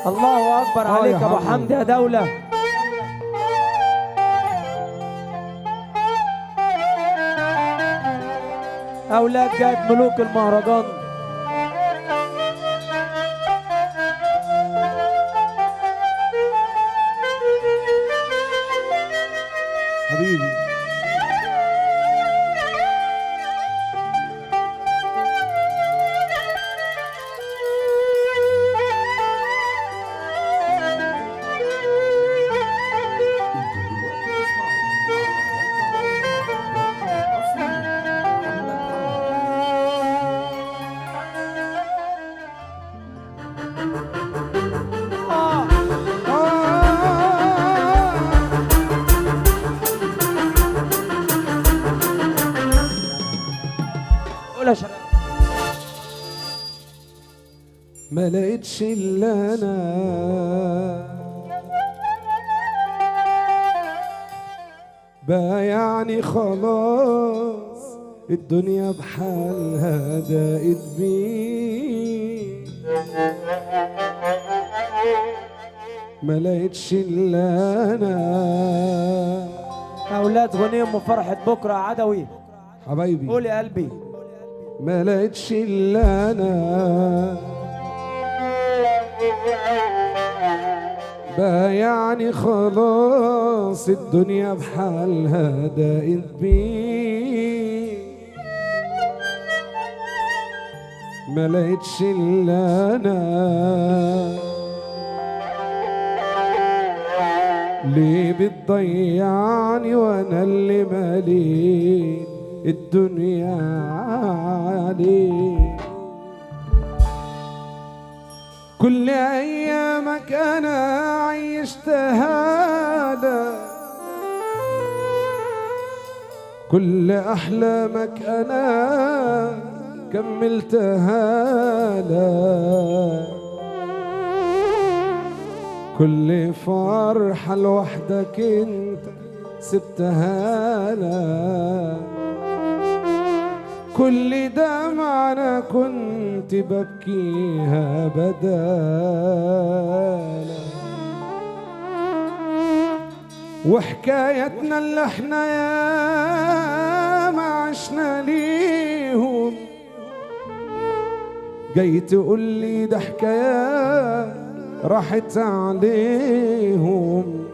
الله اكبر عليك يا ابو حمد يا دولة. اولاد جايب ملوك المهرجان. حبيبي قول يا شباب. ما لقيتش الا انا بقى يعني خلاص الدنيا بحالها ضاقت بيه. ما لقيتش الا انا اولاد غنيم وفرحة بكرة عدوي. حبايبي قول يا قلبي. ما لقيتش الا انا بقى يعني خلاص الدنيا بحالها ضاقت بيه. ما لقيتش الا انا ليه بتضيعني وانا اللي مالي الدنيا عليك. كل ايامك انا عيشتها لك، كل احلامك انا كملتها لك، كل فرحة لوحدك انت سبتها لك، كل دمعة أنا كنت ببكيها بدالك، وحكايتنا اللي احنا يا ما عشنا ليهم جاي تقول لي ده حكايات راحت عليهم.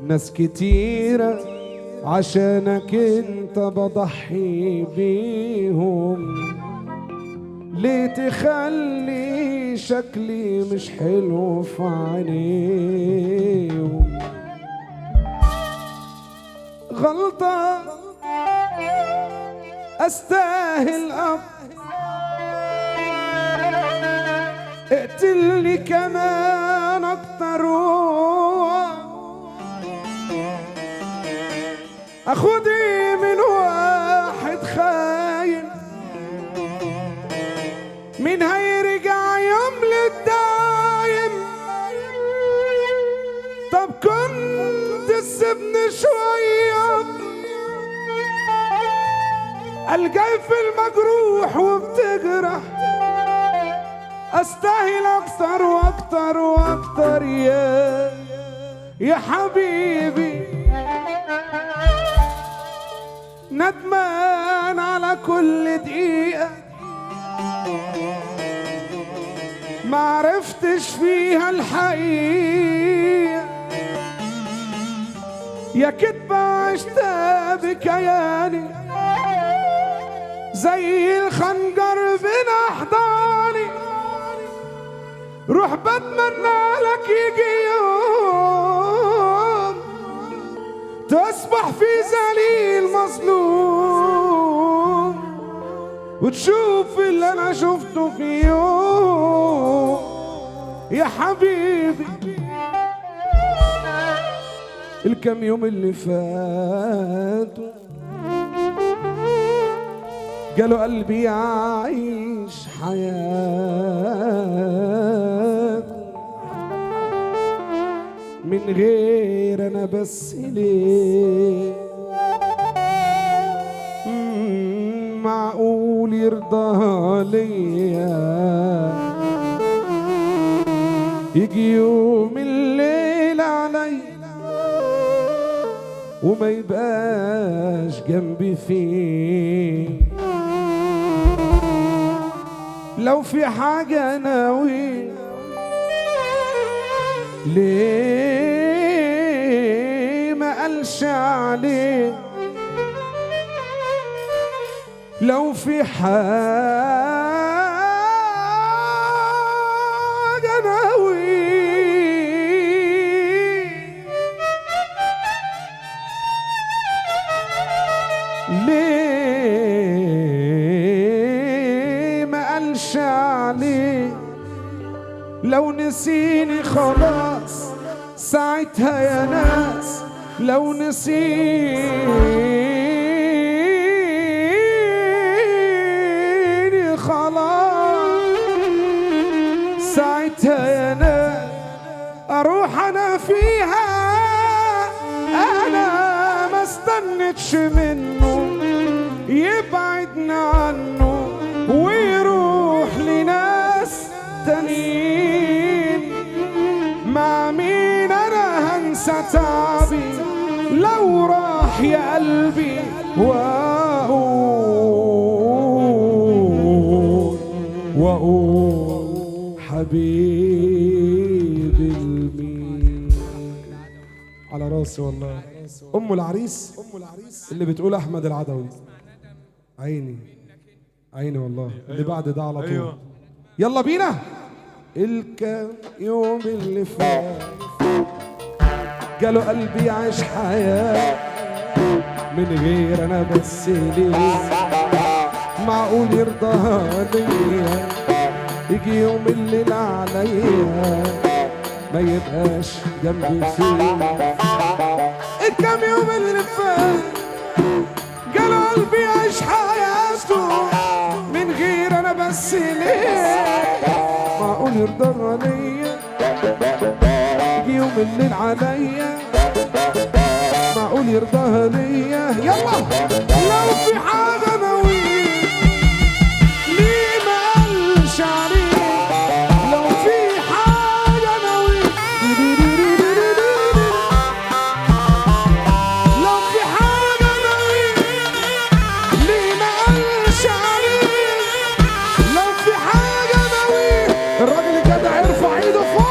ناس كتيرة عشانك انت بضحي بيهم، ليه تخلي شكلي مش حلو في عينيهم؟ غلطة استاهل اقتلني كمان اكتر اخدي من واحد خاين، مين هيرجع يوم للدايم؟ طب كنت تسيبني شوية الجاي في المجروح وبتجرح، استاهل اكتر واكتر واكتر يا حبيبي. ندمان على كل دقيقة ما عرفتش فيها الحقيقة، يا كدبة عشتها بكياني زي الخنجر بين أحضاني. روح بتمنى لك يجي يوم تصبح في ذليل مظلوم وتشوف اللي انا شفته في يوم يا حبيبي. الكام يوم اللي فاتوا قالوا قلبي يعيش حياته من غير انا بس ليه؟ معقول يرضى ليا يجي يوم الليل علي وما يبقاش جنبي فيه، لو في حاجة ناوي ليه ما قالش عليه، لو في حاجة ناوي ليه ما قالش عليه، لو نسيني خلاص ساعتها يا ناس، لو نسيني خلاص ساعتها يا ناس اروح انا فيها، انا ما استنتش منه يبعدنا عنه ويروح لناس تانيين، مع مين انا هنسى تعبي لو راح يا قلبي، واقول حبيبي المين. على راسي والله ام العريس اللي بتقول احمد العدوي، عيني عيني والله. اللي بعد ده على طول. يلا بينا. الكام يوم اللي فات جاله قلبي عايش حياة من غير انا بس ليه، معقول يرضاها ليا يجي يوم الليل عليا ما يبقاش جنبي فيه، الكام يوم اللي فات جاله قلبي عايش حياته من غير انا بس ليه، معقول يرضى عليا يجي يوم الليل عليا، معقول يرضاها ليا. يلا لو في حاجة ناوي ليه ما قالش عليه، لو في حاجة ناوي لو في حاجة ناوي ليه ما قالش عليه، لو في حاجة ناوي الراجل الجدع يرفع ايده فوق،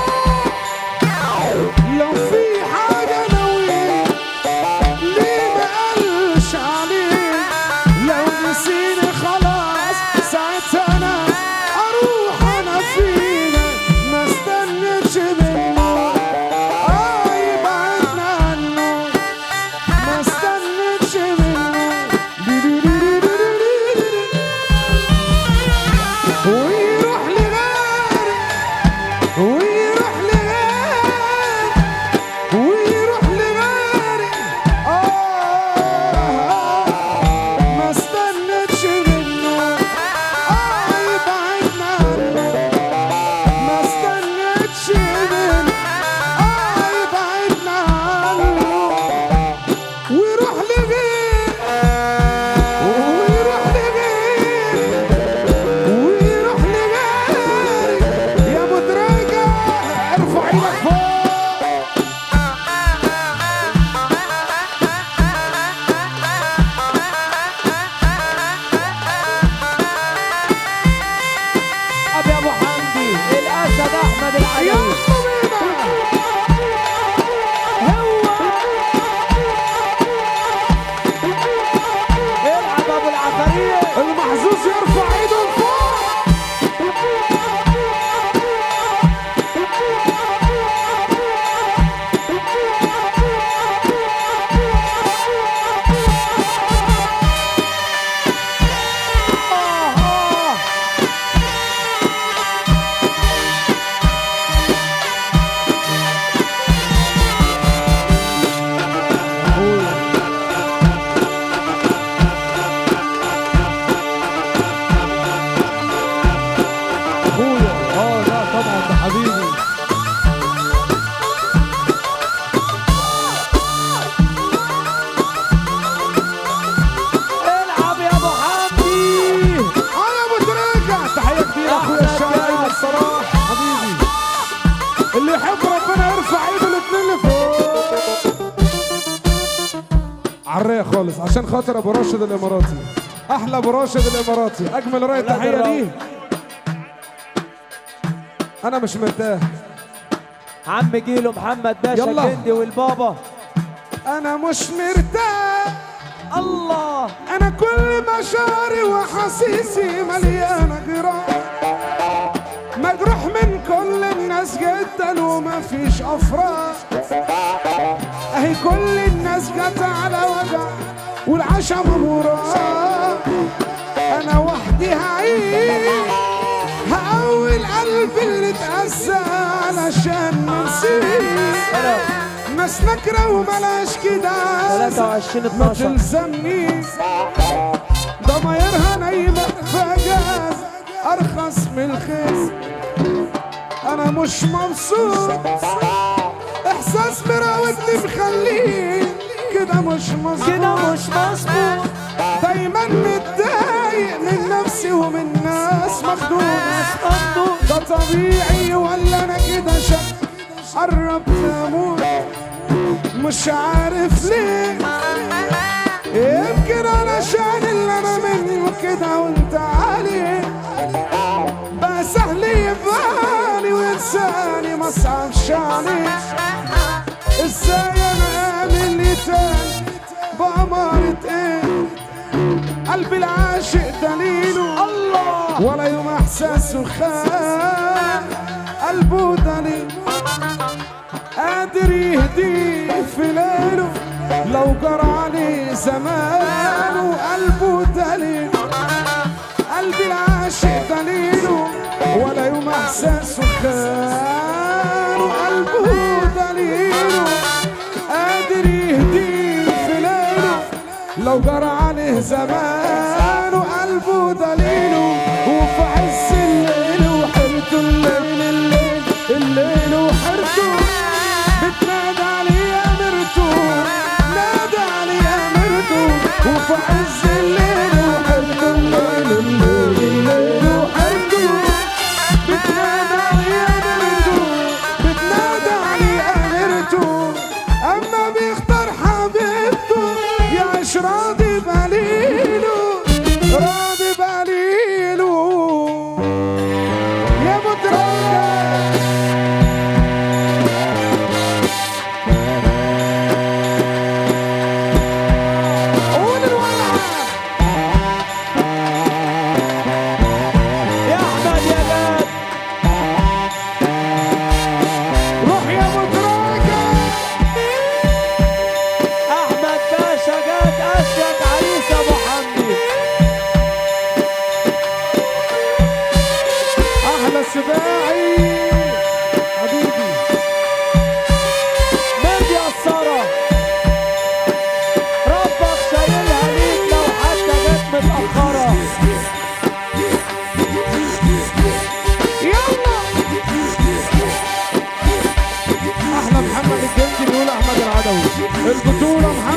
لو في حاجة ناوي ليه ما قالش عليه، لو عالرايق خالص عشان خاطر ابو راشد الاماراتي. احلى ابو راشد الاماراتي، اجمل راي تحيه ليه. انا مش مرتاح. عم جيلو محمد باشا يلا. الجندي والبابا. انا مش مرتاح، الله. انا كل مشاعري واحاسيسي مليانه جراح، مجروح من كل الناس جدا وما فيش افراح. اهي كل الناس جت على وجع والعشم وراح، انا وحدي هعيش هقوي قلبي اللي اتأذى علشان نسيت. ناس نكره وملاش كده 23 ما 12 تلزمنيش، ضمايرها نايمة فجاز أرخص من الخيس. أنا مش مبسوط، إحساس مراودني مخليني كده مش مظبوط، دايما متضايق من نفسي ومن ناس مخدوع. ده طبيعي ولا أنا كده شك قربت أموت مش عارف ليه، يمكن علشان اللي انا منه كده وانت عليه بقى سهل يبالي وانساني ما صعبش عليه. ازاي انا امن لي تاني بأمارة ايه؟ قلبي العاشق دليله الله، ولا يوم احساسه خان قلبه دليل، قادر يهديه في ليله لو جرى عليه زمان وقلبه دليل. قلبي العاشق دليله ولا يوم احساسه خان وقلبه دليله، قادر يهديه في ليله لو جرى عليه زمان وقلبه دليله. وفي عز الليل وحرته الليل وحرته بتنادى علي يا مرتو، نادى علي يا مرتو. وفي عز الليل وحرته الليل وحرته بتنادى علي يا مرتو، بتنادى علي يا مرتو. اما بيختار حبيبته يعيش راضي بقليله، راضي بقليله يا مدركه. يا احمد يا جاد. روح يا مدركه. احمد باشا جاد اشيك عريس ابو حمدي. احلى سباعي حبيبي مردي قصارة، ربك شايلها ليك لو حتى جت متأخرة. يلا. احلى محمد الجندي بيقول احمد العدوي، البطوله محمد